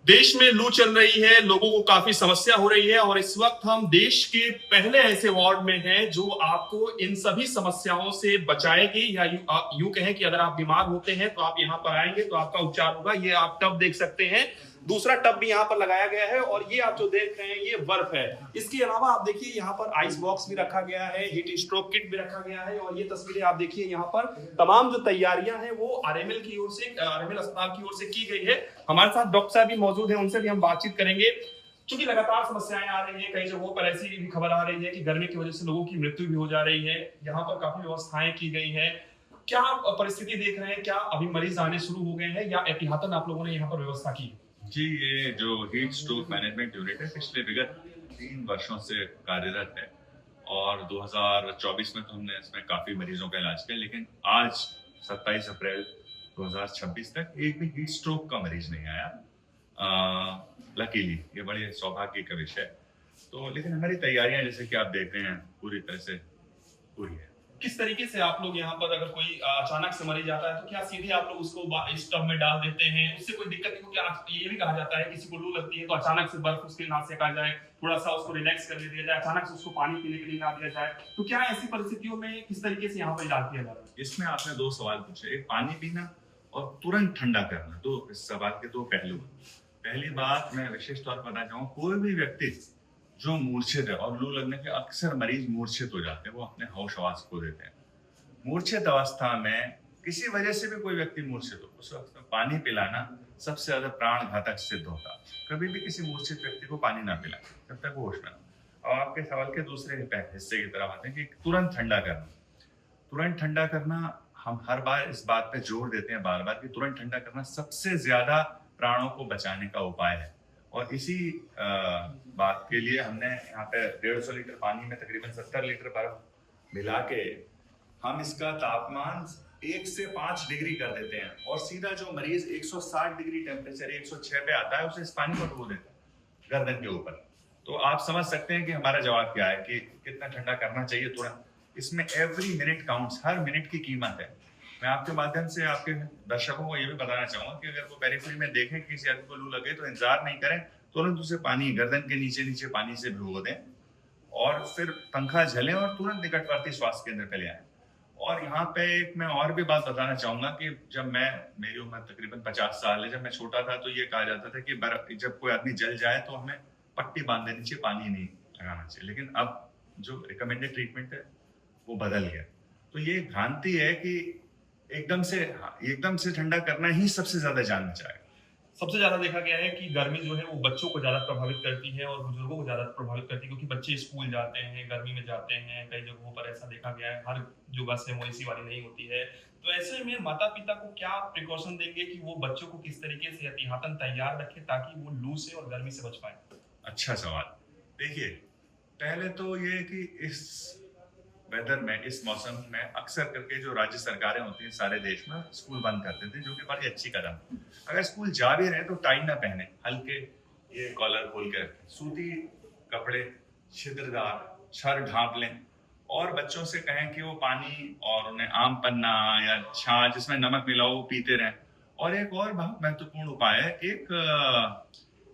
देश में लू चल रही है, लोगों को काफी समस्या हो रही है और इस वक्त हम देश के पहले ऐसे वार्ड में हैं जो आपको इन सभी समस्याओं से बचाएगी या यूं कहें कि अगर आप बीमार होते हैं तो आप यहाँ पर आएंगे तो आपका उपचार होगा। ये आप टब देख सकते हैं, दूसरा टब भी यहाँ पर लगाया गया है और ये आप जो देख रहे हैं ये बर्फ है। इसके अलावा आप देखिए यहाँ पर आइस बॉक्स भी रखा गया है, हीट स्ट्रोक किट भी रखा गया है और ये तस्वीरें आप देखिए यहाँ पर तमाम जो तैयारियां हैं वो आरएमएल की ओर से, आरएमएल अस्पताल की ओर से की गई है। हमारे साथ डॉक्टर साहब भी मौजूद हैं, उनसे भी हम बातचीत करेंगे। क्योंकि लगातार समस्याएं आ रही है, कई जगहों पर ऐसी भी खबर आ रही है कि गर्मी की वजह से लोगों की मृत्यु भी हो जा रही है। यहाँ पर काफी व्यवस्थाएं की गई है। क्या परिस्थिति देख रहे हैं, क्या अभी मरीज आने शुरू हो गए हैं या एहतियातन आप लोगों ने यहाँ पर व्यवस्था की? जी, ये जो हीट स्ट्रोक मैनेजमेंट यूनिट है पिछले विगत 3 वर्षों से कार्यरत है और 2024 में तो हमने इसमें काफी मरीजों का इलाज किया, लेकिन आज 27 अप्रैल 2026 तक एक भी हीट स्ट्रोक का मरीज नहीं आया। लकीली ये बड़े सौभाग्य का विषय है। तो लेकिन हमारी तैयारियां जैसे कि आप देख रहे हैं पूरी तरह से पूरी है। किस तरीके से आप लोग यहाँ पर, अगर कोई अचानक से मरीज आता है तो क्या सीधे आप लोग उसको इस टब में डाल देते हैं? उससे कोई दिक्कत नहीं? क्योंकि ये भी कहा जाता है किसी को लू लगती है तो अचानक से बर्फ उसके नाक से आ जाए, थोड़ा सा उसको रिलैक्स करने दिया जाए, अचानक से उसको पानी पीने के लिए ना दिया जाए, तो क्या ऐसी परिस्थितियों में किस तरीके से यहाँ पर इलाज किया जाता है? इसमें आपने 2 सवाल पूछे, एक पानी पीना और तुरंत ठंडा करना। तो इस सवाल के 2 पहलू। पहली बात मैं विशेष तौर पर बताना चाहूँगा, कोई भी व्यक्ति जो मूर्छित है, और लू लगने के अक्सर मरीज मूर्छित हो जाते हैं, वो अपने होश हवास खो देते हैं। मूर्छित अवस्था में किसी वजह से भी कोई व्यक्ति मूर्छित हो, उस वक्त में पानी पिलाना सबसे ज्यादा प्राण घातक सिद्ध होता। कभी भी किसी मूर्छित व्यक्ति को पानी ना पिलाएं जब तक वो होश में ना। और आपके सवाल के दूसरे हिस्से की तरफ आते हैं कि तुरंत ठंडा करना। तुरंत ठंडा करना, हम हर बार इस बात पे जोर देते हैं बार बार कि तुरंत ठंडा करना सबसे ज्यादा प्राणों को बचाने का उपाय है। और इसी बात के लिए हमने यहाँ पे 150 लीटर पानी में तकरीबन 70 लीटर बर्फ मिला के हम इसका तापमान 1 से 5 डिग्री कर देते हैं और सीधा जो मरीज 160 डिग्री टेम्परेचर 106 पे आता है उसे इस पानी को डुबो देते हैं गर्दन के ऊपर। तो आप समझ सकते हैं कि हमारा जवाब क्या है कि कितना ठंडा करना चाहिए तुरंत। इसमें एवरी मिनट काउंट्स, हर मिनट की कीमत है। मैं आपके माध्यम से आपके दर्शकों को ये भी बताना चाहूंगा कि अगर वो पेरिफेरी में देखें कि किसी आदमी को लू लगे तो इंतजार नहीं करें, तुरंत उसे पानी गर्दन के नीचे नीचे पानी से भिगो दें और फिर पंखा झलें और तुरंत निकटवर्ती स्वास्थ्य केंद्र पे ले आए। और यहाँ पे एक मैं और भी बात बताना चाहूंगा कि जब मेरी उम्र तकरीबन 50 साल है, जब मैं छोटा था तो ये कहा जाता था कि जब कोई आदमी जल जाए तो हमें पट्टी बांध देनी चाहिए, पानी नहीं लगाना चाहिए। लेकिन अब जो रिकमेंडेड ट्रीटमेंट है वो बदल गया। तो ये भ्रांति है कि एकदम से ठंडा करना ही सबसे ज्यादा जान बचाएगा। सबसे ज्यादा देखा गया है कि गर्मी जो है वो बच्चों को ज्यादा प्रभावित करती है और बुजुर्गों को ज्यादा प्रभावित करती है, क्योंकि बच्चे स्कूल जाते हैं, गर्मी में जाते हैं। कई जगहों पर ऐसा देखा गया है, हर जो बस है वो एसी वाली नहीं होती है। तो ऐसे में माता पिता को क्या प्रिकॉशन देंगे कि वो बच्चों को किस तरीके से एहतियातन तैयार रखे ताकि वो लू से और गर्मी से बच पाए? अच्छा सवाल। देखिए, पहले तो ये कि इस वेदर में, इस मौसम में अक्सर करके जो राज्य सरकारें होती हैं सारे देश में स्कूल बंद कर देते हैं, जो कि बड़ी अच्छी कदम। अगर स्कूल जा भी रहे तो टाई ना पहने, हल्के ये कॉलर खोल के रखें, सूती कपड़े छिद्रदार छर ढांप लें और बच्चों से कहें कि वो पानी और उन्हें आम पन्ना या छाछ जिसमें नमक मिला हो वो पीते रहें। और एक और बहुत महत्वपूर्ण उपाय है, एक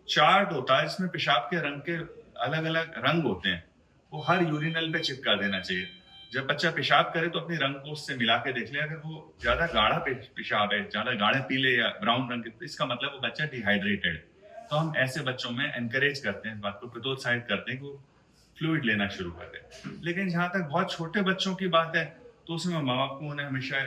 चार्ट होता है जिसमें पेशाब के रंग के अलग अलग रंग होते हैं, वो हर यूरिनल पे चिपका देना चाहिए। जब बच्चा पेशाब करे तो अपने रंग को उससे मिला के देख ले, अगर वो ज्यादा गाढ़ा पेशाब है, ज्यादा गाढ़े पीले या ब्राउन रंग के, तो इसका मतलब वो बच्चा डिहाइड्रेटेड। तो हम ऐसे बच्चों में एनकरेज करते हैं, इस बात को प्रोत्साहित करते हैं कि वो फ्लूइड लेना शुरू कर दे। लेकिन जहां तक बहुत छोटे बच्चों की बात है तो उसमें माँ बाप को उन्हें हमेशा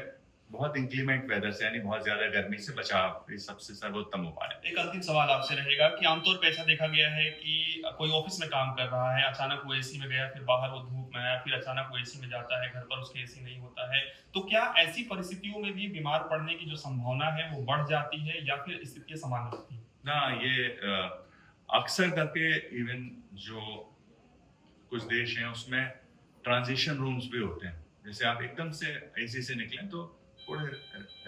बहुत इंक्लीमेंट वेदर से, यानी बहुत ज्यादा गर्मी से बचाव सबसे सर्वोत्तम उपाय है। एक अंतिम सवाल आपसे रहेगा कि आमतौर पर ऐसा देखा गया है कि कोई ऑफिस में काम कर रहा है, अचानक वो एसी में गया, फिर बाहर वो धूप में आया, फिर अचानक वो एसी में जाता है, घर पर उसके एसी नहीं होता है, तो क्या ऐसी परिस्थितियों में भी बीमार पड़ने की जो संभावना है वो बढ़ जाती है या फिर स्थितियां सामान्य होती है? ना, ये अक्सर करके इवन जो कुछ देश हैं उसमें ट्रांजिशन रूम्स भी होते हैं। जैसे आप एकदम से एसी से निकलें तो थोड़े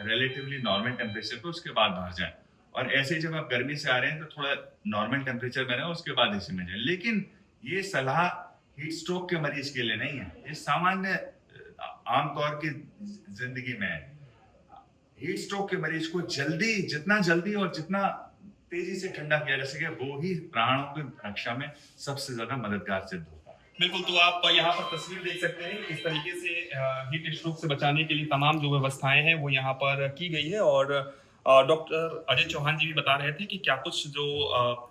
रिलेटिवली नॉर्मल टेम्परेचर पे उसके बाद बाहर जाएं, और ऐसे जब आप गर्मी से आ रहे हैं तो थोड़ा नॉर्मल टेम्परेचर में रहें उसके बाद एसी में जाएं। लेकिन ये सलाह हीट स्ट्रोक के मरीज के लिए नहीं है, ये सामान्य आमतौर की जिंदगी में है। हीट स्ट्रोक के मरीज को जितना जल्दी और जितना तेजी से ठंडा किया जा सके, वो ही प्राणों की रक्षा में सबसे ज्यादा मददगार सिद्ध होता है। बिल्कुल, तो आप यहाँ पर तस्वीर देख सकते हैं किस तरीके से हीट स्ट्रोक से बचाने के लिए तमाम जो व्यवस्थाएं हैं वो यहाँ पर की गई है। और डॉक्टर अजय चौहान जी भी बता रहे थे कि क्या कुछ जो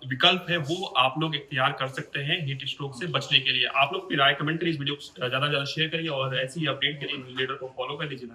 विकल्प है वो आप लोग इख्तियार कर सकते हैं हीट स्ट्रोक से बचने के लिए। आप लोग की राय कमेंट करिए, इस वीडियो को ज़्यादा से ज़्यादा शेयर करिए और ऐसी अपडेट के लिए न्यूज़ लीडर को फॉलो कर लीजिए।